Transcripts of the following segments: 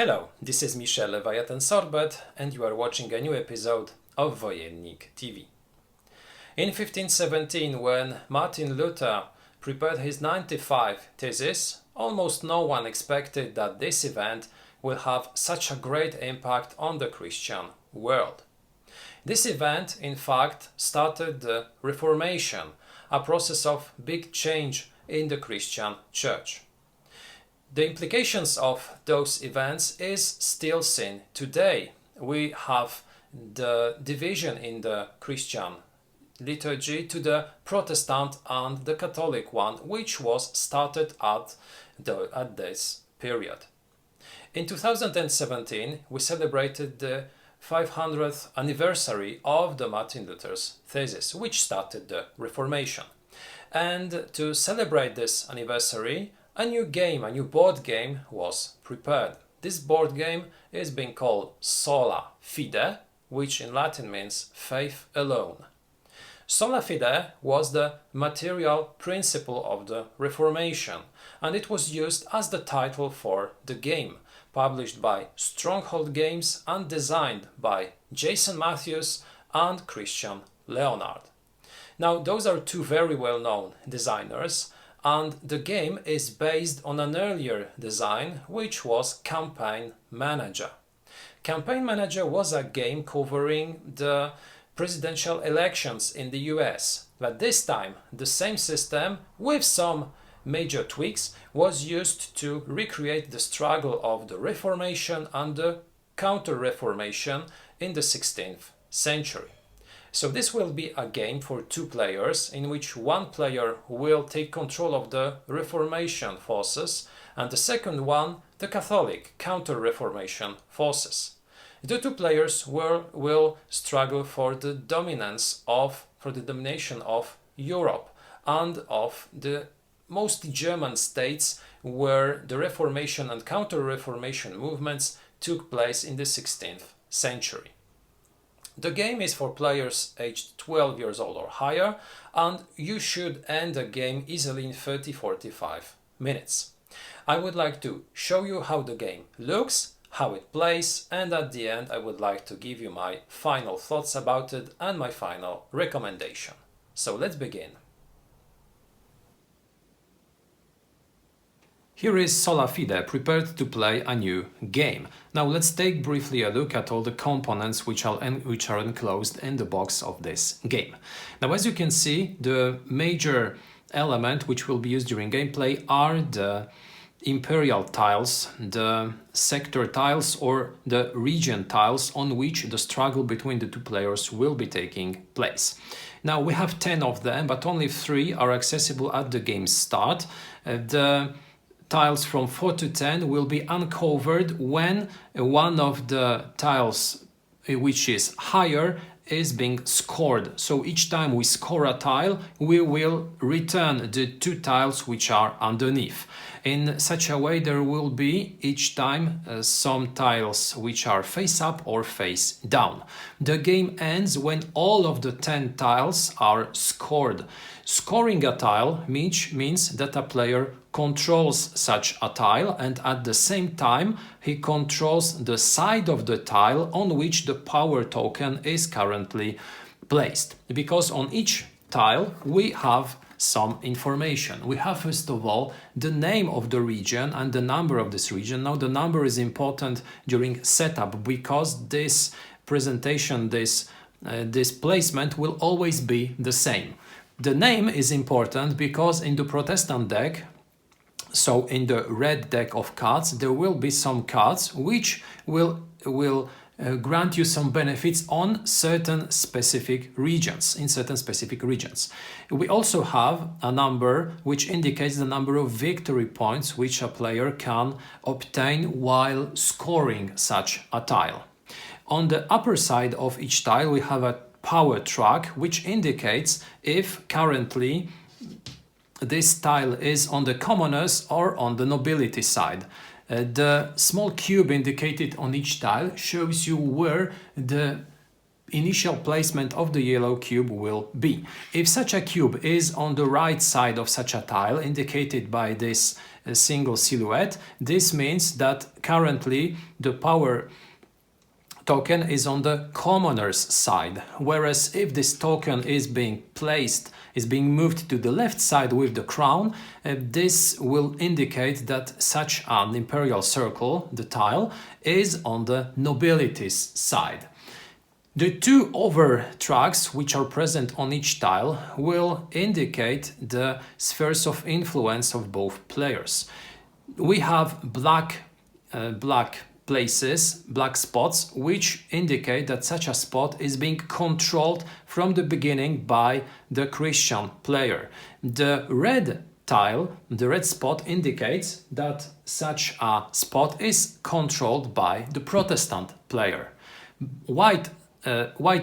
Hello, this is Michel Leviathan Sorbet and you are watching a new episode of Wojennik TV. In 1517, when Martin Luther prepared his 95 Theses, almost no one expected that this event will have such a great impact on the Christian world. This event, in fact, started the Reformation, a process of big change in the Christian church. The implications of those events is still seen today. We have the division in the Christian liturgy to the Protestant and the Catholic one, which was started at this period. In 2017, we celebrated the 500th anniversary of the Martin Luther's thesis, which started the Reformation. And to celebrate this anniversary, a new board game was prepared. This board game is being called Sola Fide, which in Latin means faith alone. Sola Fide was the material principle of the Reformation, and it was used as the title for the game, published by Stronghold games and designed by Jason Matthews and Christian Leonard. Now, those are two very well-known designers, and the game is based on an earlier design, which was Campaign Manager. Campaign Manager was a game covering the presidential elections in the US, but this time the same system, with some major tweaks, was used to recreate the struggle of the Reformation and the Counter-Reformation in the 16th century. So this will be a game for two players, in which one player will take control of the Reformation forces and the second one the Catholic Counter-Reformation forces. The two players will struggle for the domination of Europe and of the mostly German states where the Reformation and Counter-Reformation movements took place in the 16th century. The game is for players aged 12 years old or higher, and you should end the game easily in 30-45 minutes. I would like to show you how the game looks, how it plays, and at the end I would like to give you my final thoughts about it and my final recommendation. So let's begin. Here is Sola Fide, prepared to play a new game. Now let's take briefly a look at all the components which are enclosed in the box of this game. Now, as you can see, the major element which will be used during gameplay are the imperial tiles, the sector tiles or the region tiles on which the struggle between the two players will be taking place. Now we have 10 of them, but only 3 are accessible at the game's start. The tiles from 4 to 10 will be uncovered when one of the tiles which is higher is being scored. So each time we score a tile, we will return the 2 tiles which are underneath. In such a way, there will be each time some tiles which are face up or face down. The game ends when all of the 10 tiles are scored. Scoring a tile means that a player controls such a tile, and at the same time he controls the side of the tile on which the power token is currently placed. Because on each tile we have some information. We have first of all the name of the region and the number of this region. Now the number is important during setup because this presentation, this placement will always be the same. The name is important because in the Protestant deck, so in the red deck of cards, there will be some cards which will grant you some benefits on certain specific regions, in certain specific regions. We also have a number which indicates the number of victory points which a player can obtain while scoring such a tile. On the upper side of each tile we have a power track which indicates if currently this tile is on the commoners or on the nobility side. The small cube indicated on each tile shows you where the initial placement of the yellow cube will be. If such a cube is on the right side of such a tile, indicated by this single silhouette, this means that currently the power token is on the commoner's side, whereas if this token is being moved to the left side with the crown, this will indicate that such an imperial circle, the tile, is on the nobility's side. The two over tracks which are present on each tile will indicate the spheres of influence of both players. We have black places, black spots, which indicate that such a spot is being controlled from the beginning by the Christian player. The red tile, the red spot, indicates that such a spot is controlled by the Protestant player. White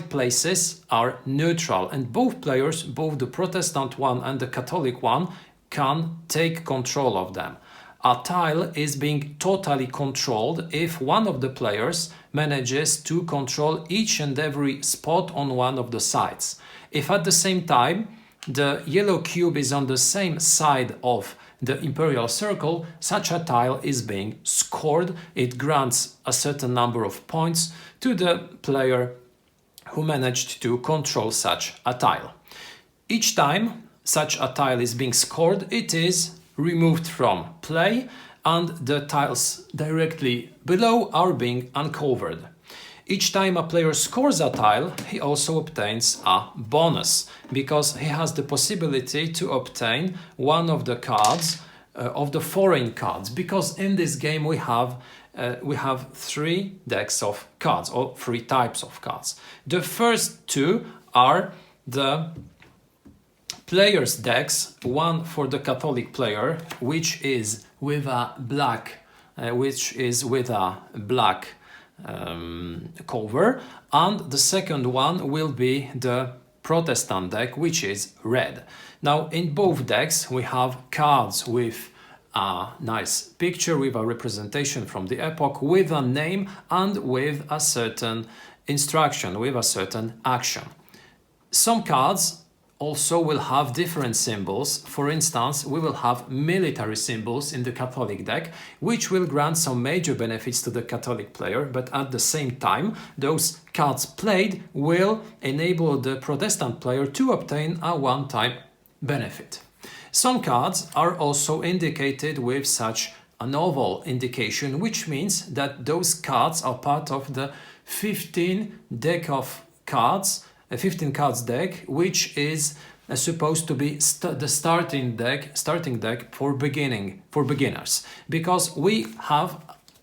places are neutral, and both players, both the Protestant one and the Catholic one, can take control of them. A tile is being totally controlled if one of the players manages to control each and every spot on one of the sides. If at the same time the yellow cube is on the same side of the imperial circle, such a tile is being scored. It grants a certain number of points to the player who managed to control such a tile. Each time such a tile is being scored, it is removed from play, and the tiles directly below are being uncovered. Each time a player scores a tile, he also obtains a bonus, because he has the possibility to obtain one of the cards of the foreign cards, because in this game we have three decks of cards, or three types of cards. The first two are the players' decks, one for the Catholic player, which is with a black cover, and the second one will be the Protestant deck, which is red. Now, in both decks we have cards with a nice picture, with a representation from the epoch, with a name and with a certain instruction, with a certain action. Some cards also will have different symbols. For instance, we will have military symbols in the Catholic deck, which will grant some major benefits to the Catholic player, but at the same time, those cards played will enable the Protestant player to obtain a one-time benefit. Some cards are also indicated with such an oval indication, which means that those cards are part of the 15 cards deck, which is supposed to be the starting deck for beginners, because we have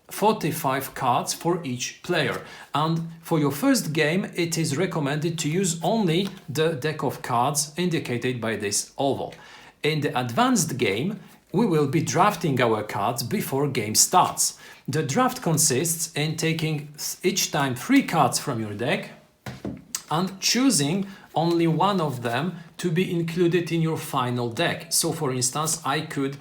45 cards for each player, and for your first game it is recommended to use only the deck of cards indicated by this oval. In the advanced game, we will be drafting our cards before game starts. The draft consists in taking each time 3 cards from your deck and choosing only one of them to be included in your final deck. So for instance, I could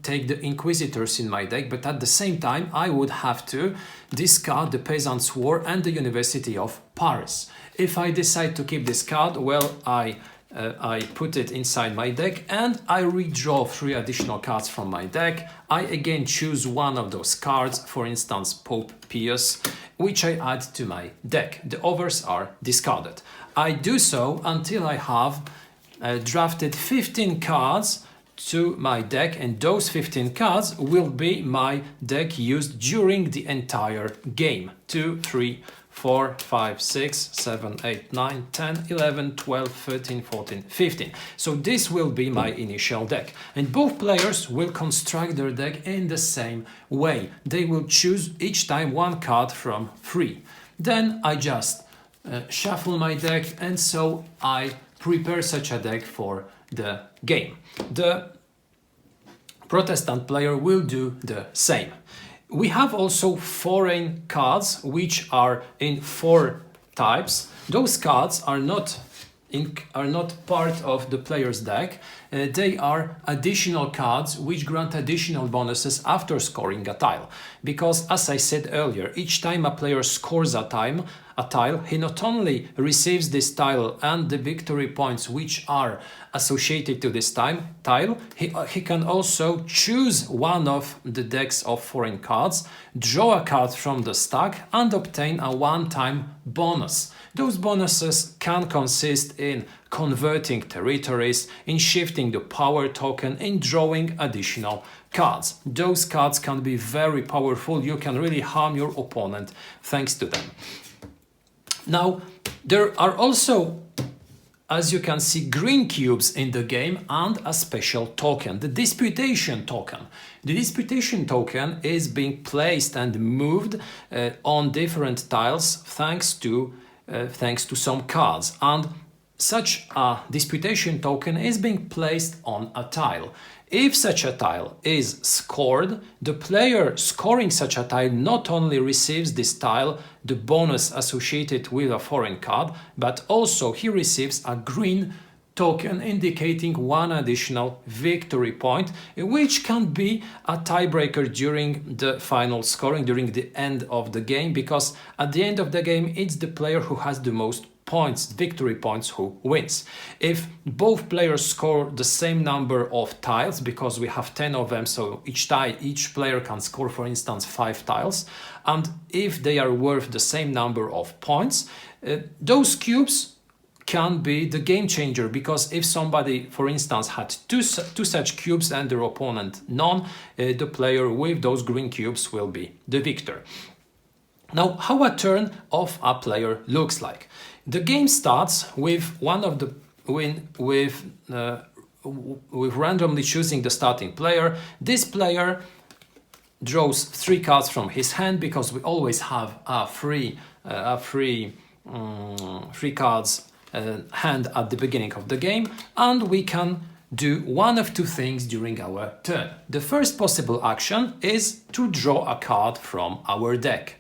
take the Inquisitors in my deck, but at the same time I would have to discard the Peasants' War and the University of Paris. If I decide to keep this card, well, I put it inside my deck and I redraw 3 additional cards from my deck. I again choose one of those cards, for instance Pope Pius, which I add to my deck. The others are discarded. I do so until I have drafted 15 cards to my deck, and those 15 cards will be my deck used during the entire game. 2, 3, 4, 5, 6, 7, 8, 9, 10, 11, 12, 13, 14, 15. So this will be my initial deck. And both players will construct their deck in the same way. They will choose each time 1 card from 3. Then I just shuffle my deck, and so I prepare such a deck for the game. The Protestant player will do the same. We have also foreign cards, which are in 4 types. Those cards are not part of the player's deck. they are additional cards which grant additional bonuses after scoring a tile. Because, as I said earlier, each time a player scores a tile, he not only receives this tile and the victory points which are associated to this tile, he can also choose one of the decks of foreign cards, draw a card from the stack and obtain a one-time bonus. Those bonuses can consist in converting territories, in shifting the power token, in drawing additional cards. Those cards can be very powerful. You can really harm your opponent thanks to them. Now, there are also, as you can see, green cubes in the game and a special token, the Disputation token. The Disputation token is being placed and moved on different tiles thanks to some cards, and such a Disputation token is being placed on a tile. If such a tile is scored, the player scoring such a tile not only receives this tile, the bonus associated with a foreign card, but also he receives a green token indicating one additional victory point, which can be a tiebreaker during the final scoring, during the end of the game, because at the end of the game it's the player who has the most points, victory points, who wins. If both players score the same number of tiles, because we have 10 of them, so each player can score, for instance, 5 tiles, and if they are worth the same number of points, those cubes can be the game changer, because if somebody, for instance, had two such cubes and their opponent none, the player with those green cubes will be the victor. Now, how a turn of a player looks like. The game starts with with randomly choosing the starting player. This player draws 3 cards from his hand, because we always have a free cards hand at the beginning of the game, and we can do one of 2 things during our turn. The first possible action is to draw a card from our deck.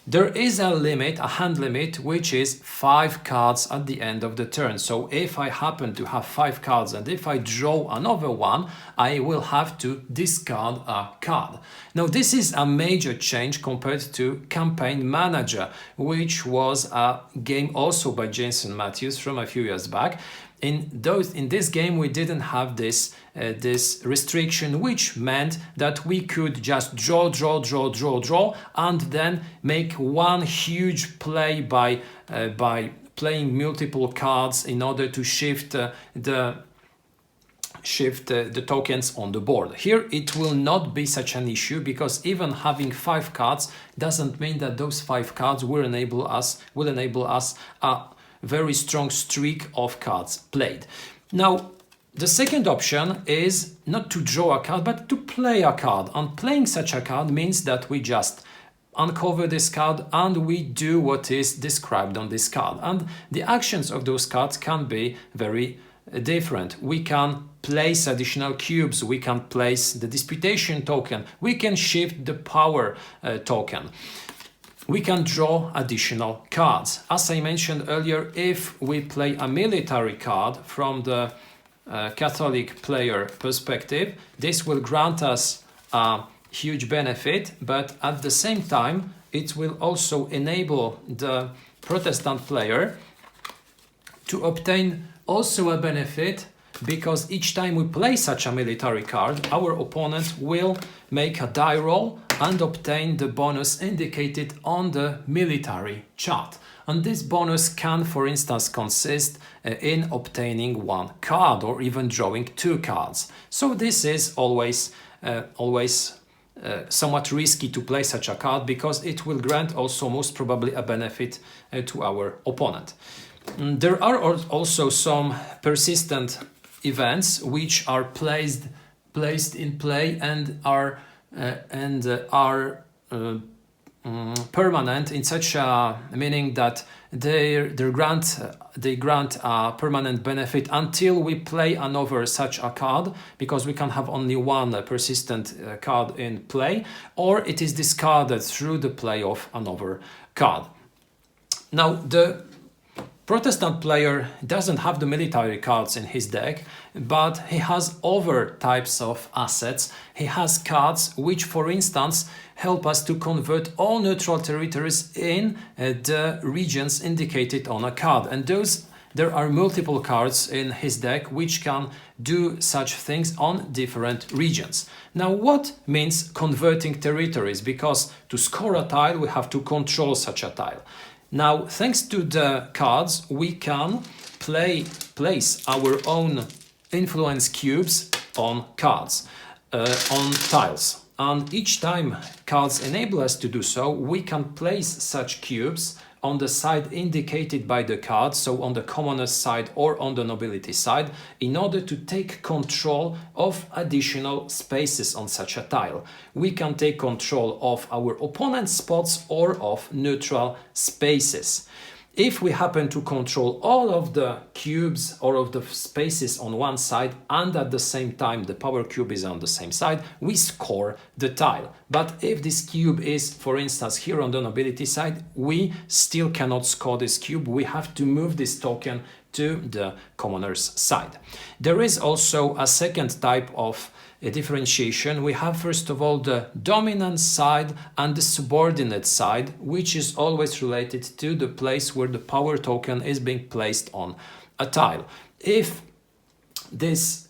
There is a limit, a hand limit, which is 5 cards at the end of the turn. So if I happen to have 5 cards and if I draw another one, I will have to discard a card. Now, this is a major change compared to Campaign Manager, which was a game also by Jason Matthews from a few years back. In this game, we didn't have this restriction, which meant that we could just draw, and then make one huge play by playing multiple cards in order to shift the tokens on the board. Here it will not be such an issue, because even having 5 cards doesn't mean that those 5 cards will enable us a very strong streak of cards played. Now, the second option is not to draw a card, but to play a card. And playing such a card means that we just uncover this card and we do what is described on this card. And the actions of those cards can be very different. We can place additional cubes, we can place the Disputation token, we can shift the power token. We can draw additional cards. As I mentioned earlier, if we play a military card from the Catholic player perspective, this will grant us a huge benefit, but at the same time, it will also enable the Protestant player to obtain also a benefit, because each time we play such a military card, our opponent will make a die roll and obtain the bonus indicated on the military chart. And this bonus can, for instance, consist in obtaining 1 card or even drawing 2 cards. So this is always somewhat risky to play such a card, because it will grant also most probably a benefit to our opponent. There are also some persistent events which are placed in play and are permanent, in such a meaning that they grant a permanent benefit until we play another such a card, because we can have only 1 persistent card in play, or it is discarded through the play of another card. Now, the Protestant player doesn't have the military cards in his deck, but he has other types of assets. He has cards which, for instance, help us to convert all neutral territories in the regions indicated on a card. And there are multiple cards in his deck which can do such things on different regions. Now, what means converting territories? Because to score a tile, we have to control such a tile. Now, thanks to the cards, we can place our own influence cubes on cards, on tiles. And each time cards enable us to do so, we can place such cubes on the side indicated by the card, so on the commoner's side or on the nobility side, in order to take control of additional spaces on such a tile. We can take control of our opponent's spots or of neutral spaces. If we happen to control all of the cubes or of the spaces on one side and at the same time the power cube is on the same side, we score the tile. But if this cube is, for instance, here on the nobility side, we still cannot score this cube. We have to move this token to the commoner's side. There is also a second type of differentiation. We have first of all the dominant side and the subordinate side, which is always related to the place where the power token is being placed on a tile. If this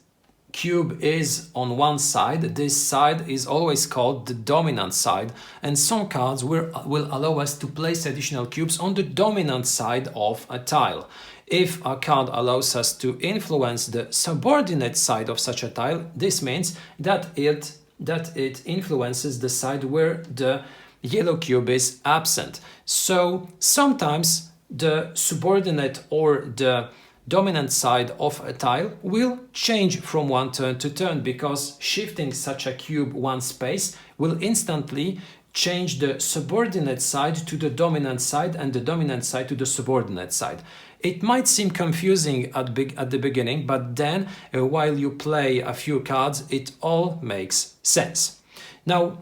cube is on one side, this side is always called the dominant side, and some cards will allow us to place additional cubes on the dominant side of a tile. If a card allows us to influence the subordinate side of such a tile, this means that it influences the side where the yellow cube is absent. So sometimes the subordinate or the dominant side of a tile will change from one turn to turn, because shifting such a cube one space will instantly change the subordinate side to the dominant side and the dominant side to the subordinate side. It might seem confusing at the beginning, but then while you play a few cards, it all makes sense. Now,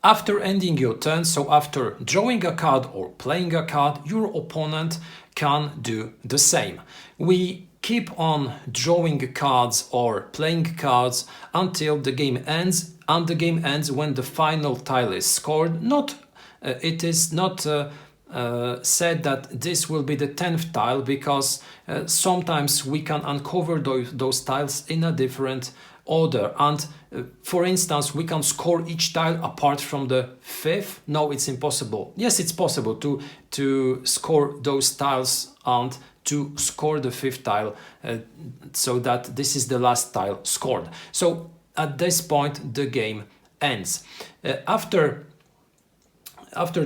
after ending your turn, so after drawing a card or playing a card, your opponent can do the same. We keep on drawing cards or playing cards until the game ends, and the game ends when the final tile is scored. It is not said that this will be the 10th tile, because sometimes we can uncover those tiles in a different order, and for instance we can score each tile apart from the 5th. No, it's impossible. Yes, it's possible to score those tiles and to score the 5th tile, so that this is the last tile scored. So at this point the game ends. After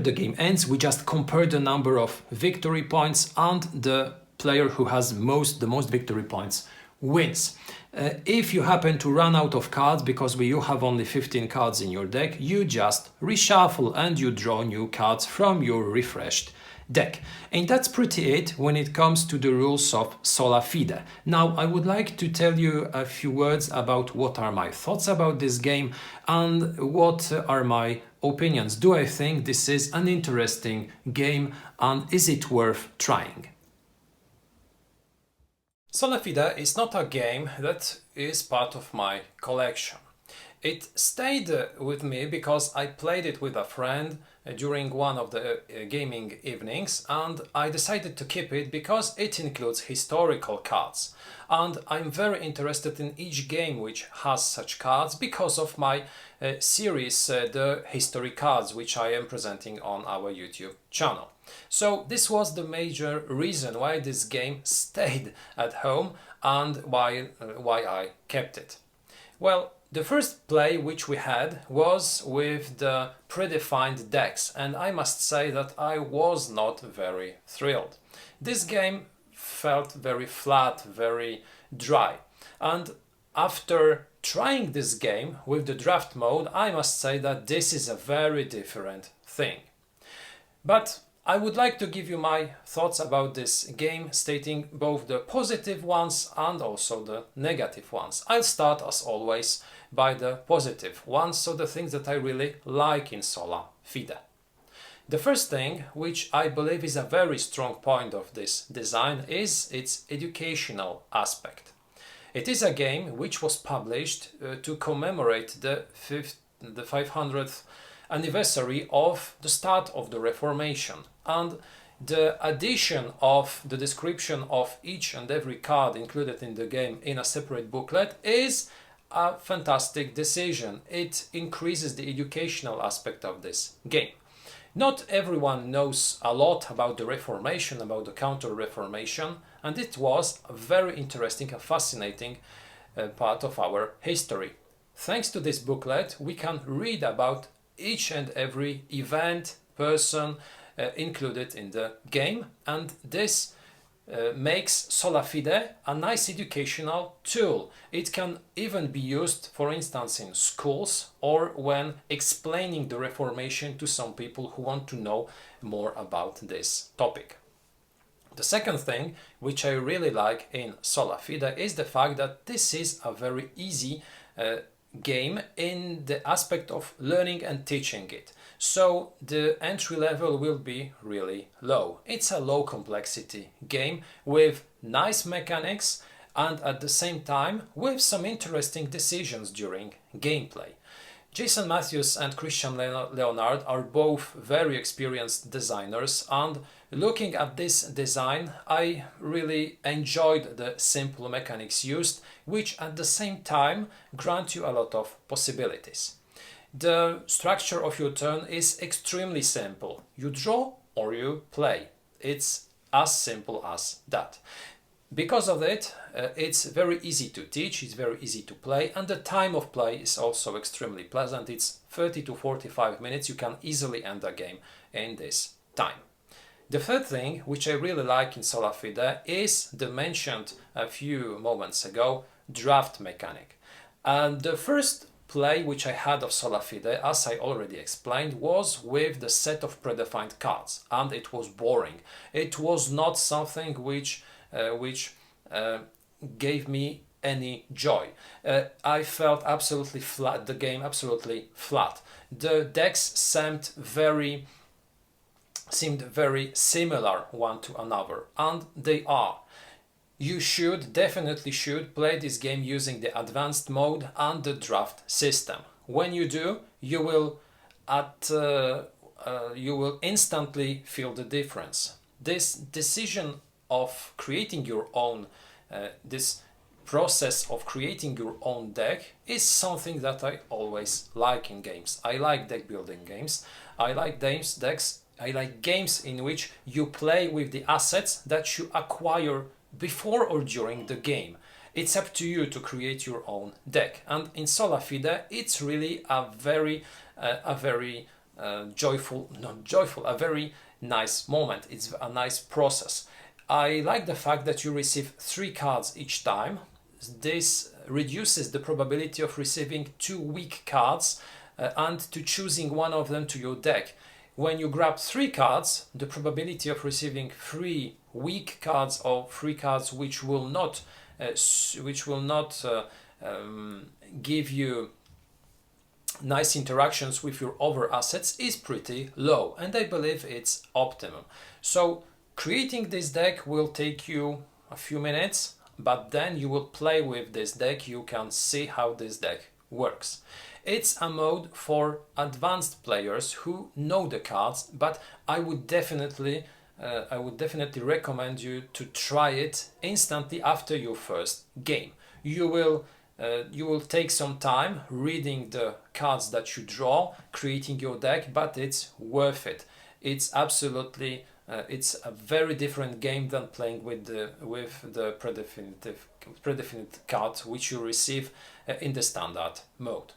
the game ends, we just compare the number of victory points, and the player who has the most victory points wins. If you happen to run out of cards because you have only 15 cards in your deck, you just reshuffle and you draw new cards from your refreshed deck. And that's pretty it when it comes to the rules of Sola Fide. Now, I would like to tell you a few words about what are my thoughts about this game and what are my opinions. Do I think this is an interesting game, and is it worth trying? Sola Fide is not a game that is part of my collection. It stayed with me because I played it with a friend during one of the gaming evenings, and I decided to keep it because it includes historical cards. And I'm very interested in each game which has such cards because of my series, the history cards, which I am presenting on our YouTube channel. So this was the major reason why this game stayed at home and why I kept it. Well, the first play which we had was with the predefined decks, and I must say that I was not very thrilled. This game felt very flat, very dry, and after trying this game with the draft mode, I must say that this is a very different thing. But I would like to give you my thoughts about this game, stating both the positive ones and also the negative ones. I'll start, as always, by the positive ones, so the things that I really like in Sola Fide. The first thing, which I believe is a very strong point of this design, is its educational aspect. It is a game which was published to commemorate the 500th anniversary of the start of the Reformation, and the addition of the description of each and every card included in the game in a separate booklet is a fantastic decision. It increases the educational aspect of this game. Not everyone knows a lot about the Reformation, about the Counter-Reformation, and it was a very interesting and fascinating part of our history. Thanks to this booklet, we can read about each and every event, person included in the game, and this makes Sola Fide a nice educational tool. It can even be used, for instance, in schools or when explaining the Reformation to some people who want to know more about this topic. The second thing which I really like in Sola Fide is the fact that this is a very easy game in the aspect of learning and teaching it. So the entry level will be really low. It's a low complexity game with nice mechanics and at the same time with some interesting decisions during gameplay. Jason Matthews and Christian Leonard are both very experienced designers, and looking at this design I really enjoyed the simple mechanics used, which at the same time grant you a lot of possibilities. The structure of your turn is extremely simple. You draw or you play. It's as simple as that. Because of it, it's very easy to teach, it's very easy to play, and the time of play is also extremely pleasant. It's 30 to 45 minutes. You can easily end a game in this time. The third thing, which I really like in Sola Fide, is the mentioned a few moments ago draft mechanic. And the first play which I had of Sola Fide, as I already explained, was with the set of predefined cards, and it was boring. It was not something which gave me any joy. I felt absolutely flat, the game absolutely flat. The decks seemed very similar one to another, and they are. You definitely should play this game using the advanced mode and the draft system. When you do, you will instantly feel the difference. This decision of creating your own, this process of creating your own deck is something that I always like in games. I like deck building games. I like games in which you play with the assets that you acquire before or during the game. It's up to you to create your own deck, and in Sola Fide it's really a very nice moment. It's a nice process. I like the fact that you receive 3 cards each time. This reduces the probability of receiving 2 weak cards and to choosing one of them to your deck. When you grab 3 cards, the probability of receiving 3 weak cards or 3 cards which will not give you nice interactions with your other assets is pretty low, and I believe it's optimum. So creating this deck will take you a few minutes, but then you will play with this deck. You can see how this deck works. It's a mode for advanced players who know the cards, but I would definitely recommend you to try it instantly after your first game. You will take some time reading the cards that you draw, creating your deck, but it's worth it. It's absolutely it's a very different game than playing with the predefined cards which you receive in the standard mode.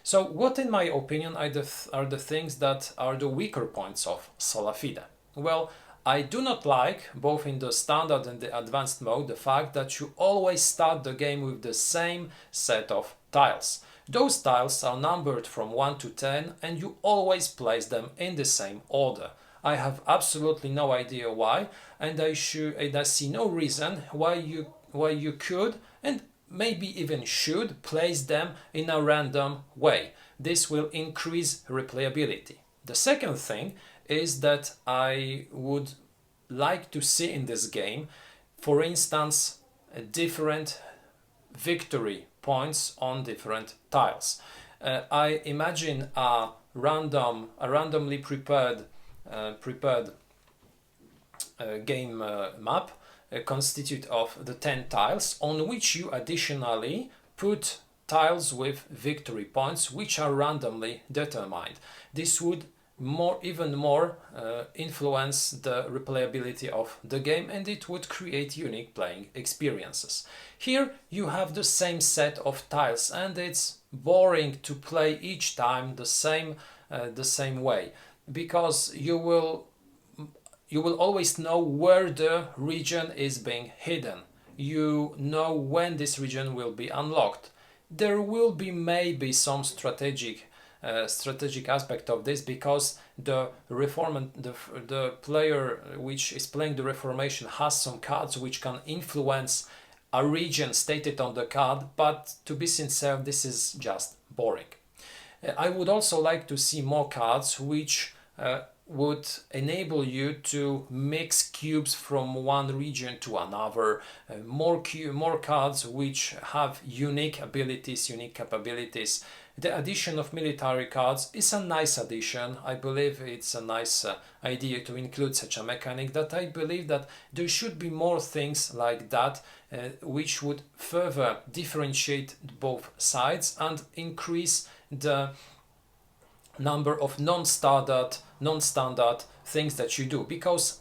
So what, in my opinion, are the things that are the weaker points of Sola Fide? Well, I do not like, both in the standard and the advanced mode, the fact that you always start the game with the same set of tiles. Those tiles are numbered from 1 to 10 and you always place them in the same order. I have absolutely no idea why, and I see no reason why you could and maybe even should place them in a random way. This will increase replayability. The second thing is that I would like to see in this game, for instance, different victory points on different tiles. I imagine a randomly prepared game map constituted of the 10 tiles, on which you additionally put tiles with victory points which are randomly determined. This would even more influence the replayability of the game, and it would create unique playing experiences. Here you have the same set of tiles, and it's boring to play each time the same way, because you will always know where the region is being hidden. You know when this region will be unlocked. There will be maybe some strategic aspect of this, because the player which is playing the Reformation has some cards which can influence a region stated on the card, but to be sincere, this is just boring. I would also like to see more cards which would enable you to mix cubes from one region to another, more cards which have unique abilities, unique capabilities. The addition of military cards is a nice addition. I believe it's a nice idea to include such a mechanic, that I believe that there should be more things like that which would further differentiate both sides and increase the number of non-standard things that you do, because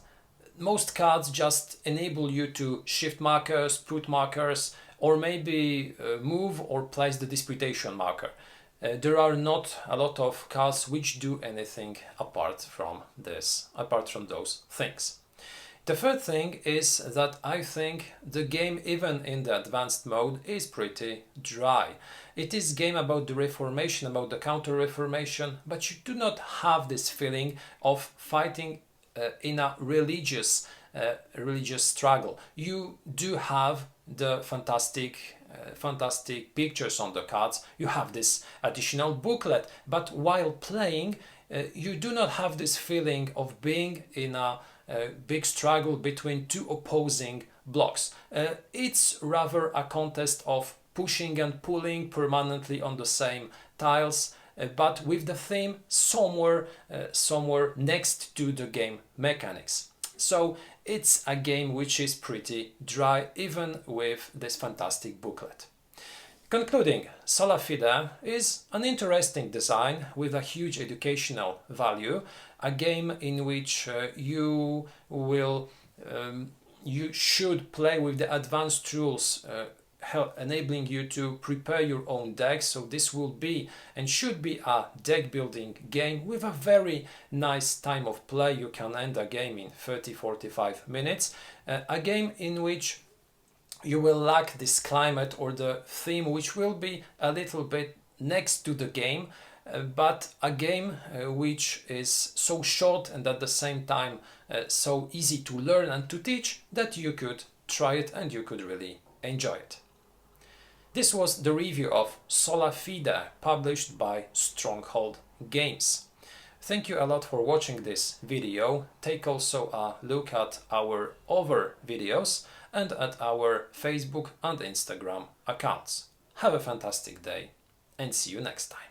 most cards just enable you to shift markers, put markers, or maybe move or place the disputation marker. There are not a lot of cards which do anything apart from those things. The third thing is that I think the game, even in the advanced mode, is pretty dry. It is a game about the Reformation, about the Counter-Reformation, but you do not have this feeling of fighting in a religious struggle. You do have the fantastic pictures on the cards. You have this additional booklet, but while playing, you do not have this feeling of being in a big struggle between two opposing blocks. It's rather a contest of pushing and pulling permanently on the same tiles, but with the theme somewhere next to the game mechanics. So it's a game which is pretty dry, even with this fantastic booklet. Concluding, Sola Fide is an interesting design with a huge educational value, a game in which you should play with the advanced rules, enabling you to prepare your own deck. So this will be and should be a deck building game with a very nice time of play. You can end a game in 30-45 minutes, a game in which you will lack this climate or the theme, which will be a little bit next to the game, but a game which is so short and at the same time so easy to learn and to teach, that you could try it and you could really enjoy it. This was the review of Sola Fide, published by Stronghold Games. Thank you a lot for watching this video. Take also a look at our other videos and at our Facebook and Instagram accounts. Have a fantastic day and see you next time.